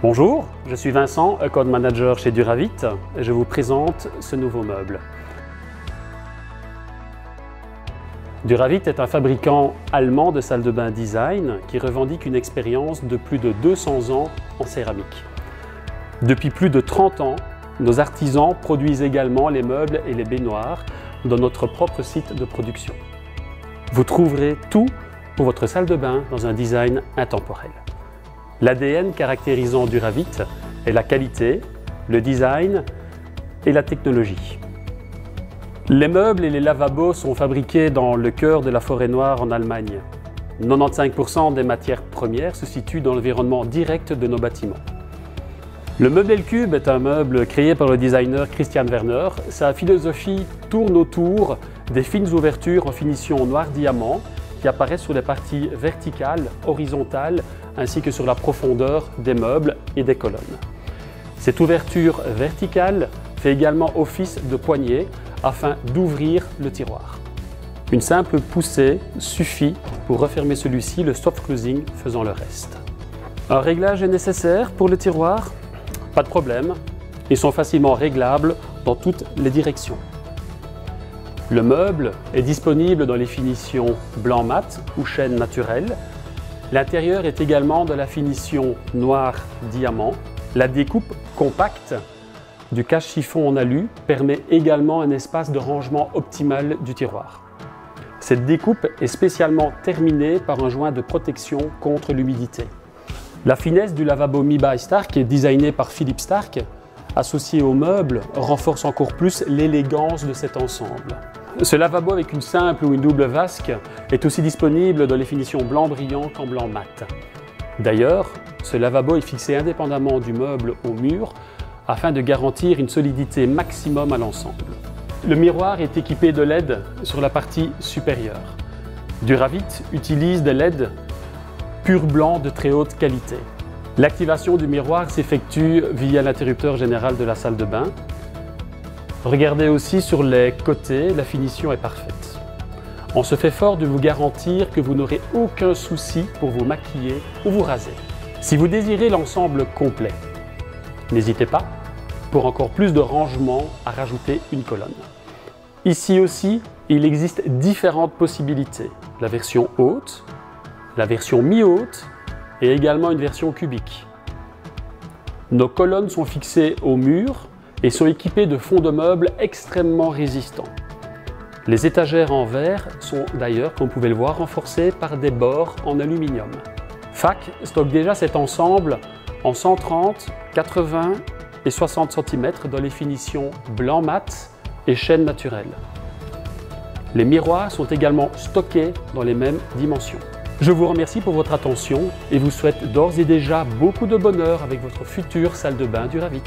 Bonjour, je suis Vincent, Account Manager chez Duravit et je vous présente ce nouveau meuble. Duravit est un fabricant allemand de salles de bain design qui revendique une expérience de plus de 200 ans en céramique. Depuis plus de 30 ans, nos artisans produisent également les meubles et les baignoires dans notre propre site de production. Vous trouverez tout pour votre salle de bain dans un design intemporel. L'ADN caractérisant Duravit est la qualité, le design et la technologie. Les meubles et les lavabos sont fabriqués dans le cœur de la forêt noire en Allemagne. 95% des matières premières se situent dans l'environnement direct de nos bâtiments. Le meuble L-Cube est un meuble créé par le designer Christian Werner. Sa philosophie tourne autour des fines ouvertures en finition noir diamant qui apparaissent sur les parties verticales, horizontales, ainsi que sur la profondeur des meubles et des colonnes. Cette ouverture verticale fait également office de poignée afin d'ouvrir le tiroir. Une simple poussée suffit pour refermer celui-ci, le soft closing faisant le reste. Un réglage est nécessaire pour le tiroir? Pas de problème, ils sont facilement réglables dans toutes les directions. Le meuble est disponible dans les finitions blanc mat ou chêne naturel. L'intérieur est également de la finition noir diamant. La découpe compacte du cache-chiffon en alu permet également un espace de rangement optimal du tiroir. Cette découpe est spécialement terminée par un joint de protection contre l'humidité. La finesse du lavabo Mi by Stark, designé par Philippe Stark, associé au meuble, renforce encore plus l'élégance de cet ensemble. Ce lavabo avec une simple ou une double vasque est aussi disponible dans les finitions blanc brillant qu'en blanc mat. D'ailleurs, ce lavabo est fixé indépendamment du meuble au mur afin de garantir une solidité maximum à l'ensemble. Le miroir est équipé de LED sur la partie supérieure. Duravit utilise des LED pur blanc de très haute qualité. L'activation du miroir s'effectue via l'interrupteur général de la salle de bain. Regardez aussi sur les côtés, la finition est parfaite. On se fait fort de vous garantir que vous n'aurez aucun souci pour vous maquiller ou vous raser. Si vous désirez l'ensemble complet, n'hésitez pas, pour encore plus de rangement, à rajouter une colonne. Ici aussi, il existe différentes possibilités. La version haute, la version mi-haute et également une version cubique. Nos colonnes sont fixées au mur et sont équipées de fonds de meubles extrêmement résistants. Les étagères en verre sont d'ailleurs, comme vous pouvez le voir, renforcées par des bords en aluminium. FAC stocke déjà cet ensemble en 130, 80 et 60 cm dans les finitions blanc mat et chêne naturel. Les miroirs sont également stockés dans les mêmes dimensions. Je vous remercie pour votre attention et vous souhaite d'ores et déjà beaucoup de bonheur avec votre future salle de bain Duravit.